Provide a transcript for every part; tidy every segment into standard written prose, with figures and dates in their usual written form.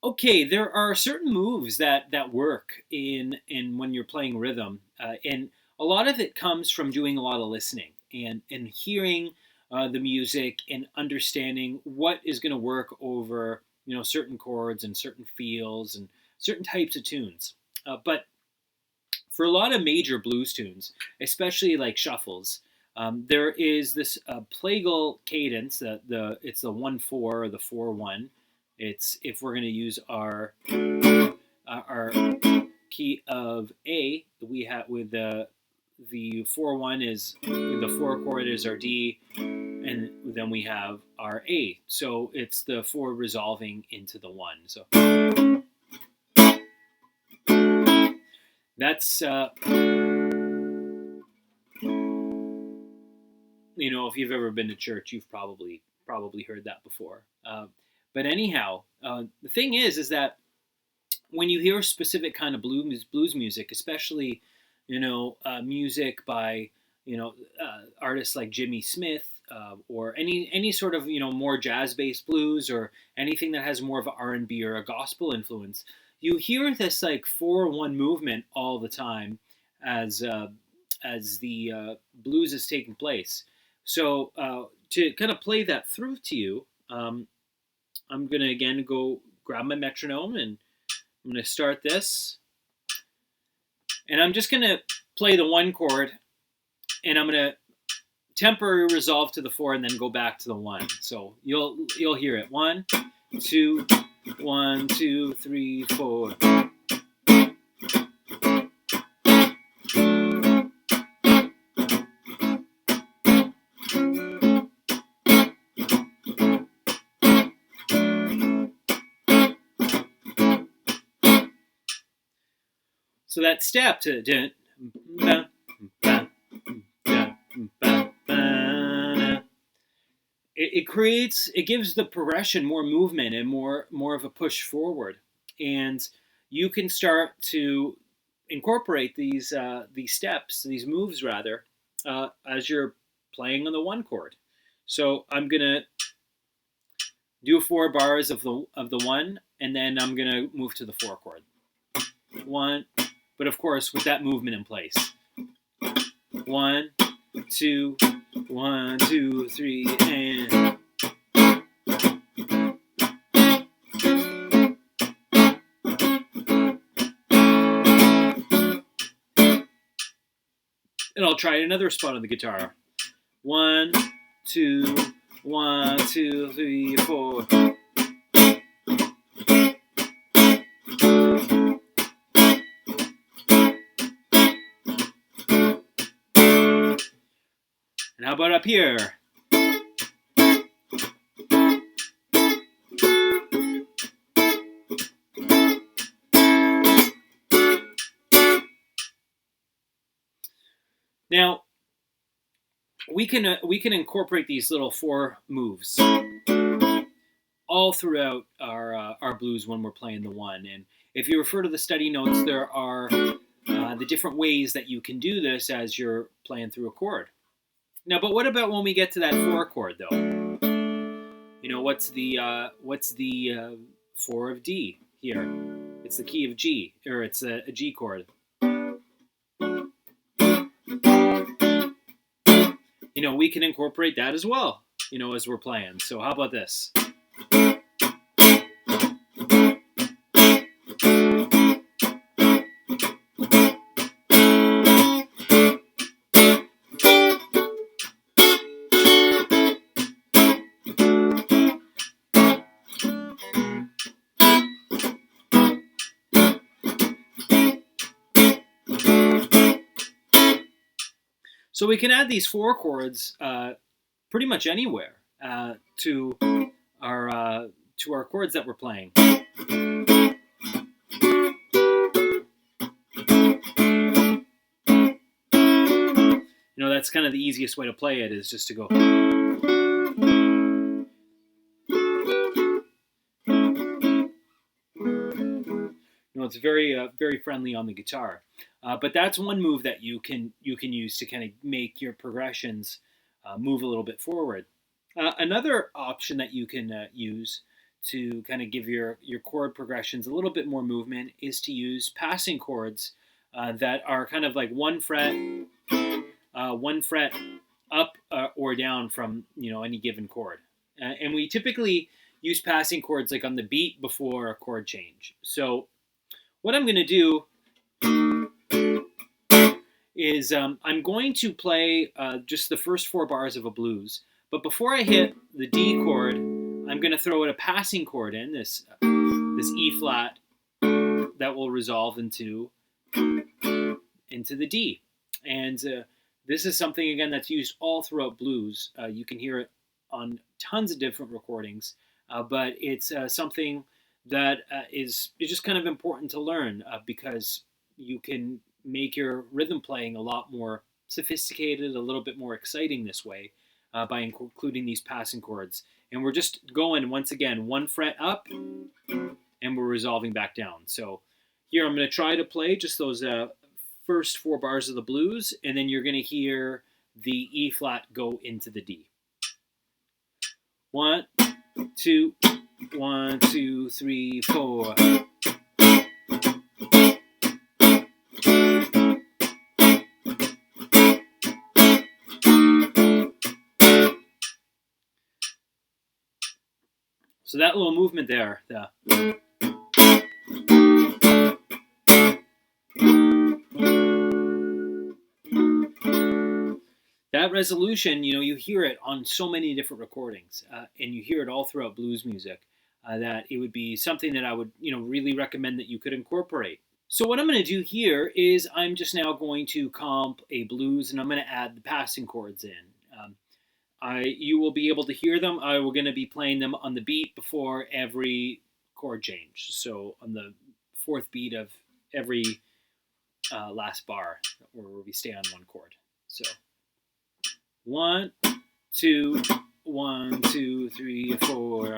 Okay, there are certain moves that work in when you're playing rhythm, and a lot of it comes from doing a lot of listening and hearing the music and understanding what is going to work over certain chords and certain feels and certain types of tunes. But for a lot of major blues tunes, especially like shuffles, there is this plagal cadence. It's the 1/4 or the 4/1. It's if we're going to use our key of A, we have with the 4/1 is the 4 chord is our D, and then we have our A. So it's the 4 resolving into the 1. So that's if you've ever been to church, you've probably heard that before. But anyhow, the thing is that when you hear specific kind of blues music, especially music by artists like Jimmy Smith, or any sort of more jazz based blues, or anything that has more of an R&B or a gospel influence, you hear this like 4/1 movement all the time as the blues is taking place. So to kind of play that through to you, I'm gonna again go grab my metronome, and I'm gonna start this, and I'm just gonna play the 1 chord, and I'm gonna temporary resolve to the 4 and then go back to the 1. So you'll hear it. 1, 2, 1, 2, 3, 4. So that step to it gives the progression more movement and more of a push forward, and you can start to incorporate these steps, these moves rather, as you're playing on the 1 chord. So I'm gonna do 4 bars of the 1, and then I'm gonna move to the 4 chord. 1, but of course with that movement in place. 1, 2, 1, 2, 3, and I'll try another spot on the guitar. 1, 2, 1, 2, 3, 4. And how about up here? Now, we can incorporate these little 4 moves all throughout our blues when we're playing the 1. And if you refer to the study notes, there are the different ways that you can do this as you're playing through a chord. Now, but what about when we get to that 4 chord, though? What's the 4 of D here? It's the key of G, or it's a G chord. We can incorporate that as well, as we're playing. So how about this? So we can add these 4 chords pretty much anywhere to our chords that we're playing. That's kind of the easiest way to play it, is just to go. It's very friendly on the guitar. But that's one move that you can use to kind of make your progressions move a little bit forward. Another option that you can use to kind of give your chord progressions a little bit more movement is to use passing chords that are kind of like one fret up or down from any given chord, and we typically use passing chords like on the beat before a chord change. So what I'm going to do is I'm going to play just the first 4 bars of a blues, but before I hit the D chord, I'm going to throw a passing chord in, this E flat that will resolve into the D. And this is something, again, that's used all throughout blues. You can hear it on tons of different recordings, but it's something that is just kind of important to learn because you can make your rhythm playing a lot more sophisticated, a little bit more exciting this way by including these passing chords. And we're just going, once again, 1 fret up, and we're resolving back down. So here I'm going to try to play just those first 4 bars of the blues, and then you're going to hear the E flat go into the D. 1, 2, 1, 2, 3, 4. So that little movement there, that resolution, you hear it on so many different recordings, and you hear it all throughout blues music, that it would be something that I would, really recommend that you could incorporate. So what I'm going to do here is I'm just now going to comp a blues, and I'm going to add the passing chords in. You will be able to hear them. We're going to be playing them on the beat before every chord change. So on the 4th beat of every last bar, where we stay on 1 chord. So 1, 2, 1, 2, 3, 4.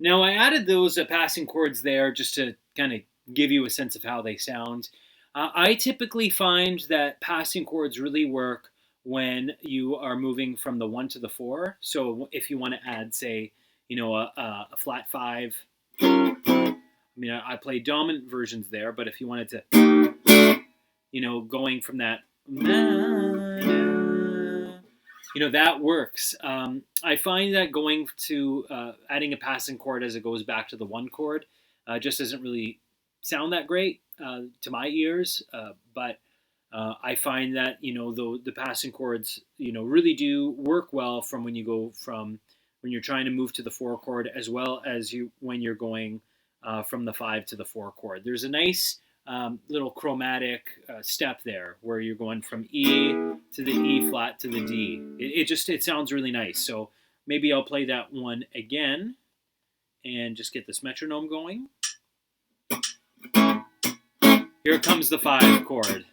Now I added those passing chords there just to kind of give you a sense of how they sound. I typically find that passing chords really work when you are moving from the 1 to the 4. So if you want to add, say, a flat 5. I mean, I play dominant versions there, but if you wanted to, going from that, that works. I find that going to adding a passing chord as it goes back to the 1 chord just doesn't really sound that great to my ears. But I find that the passing chords really do work well from when you go from when you're trying to move to the 4 chord, as well as when you're going from the 5 to the 4 chord. There's a nice little chromatic step there where you're going from E to the E flat to the D. It sounds really nice. So maybe I'll play that one again and just get this metronome going. Here comes the 5 chord.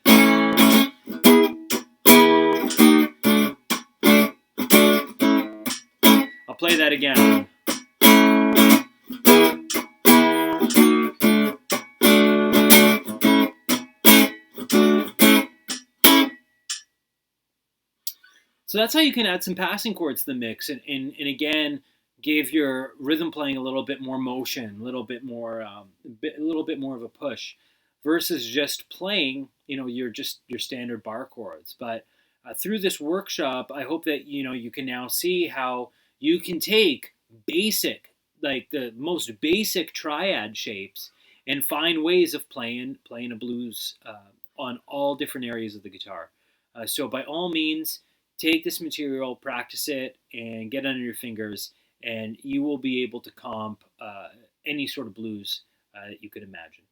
I'll play that again. So that's how you can add some passing chords to the mix, and again, give your rhythm playing a little bit more motion, a little bit more of a push, versus just playing, your standard bar chords. But through this workshop, I hope that you can now see how you can take basic, like the most basic triad shapes, and find ways of playing a blues on all different areas of the guitar. So by all means, take this material, practice it, and get under your fingers, and you will be able to comp any sort of blues that you could imagine.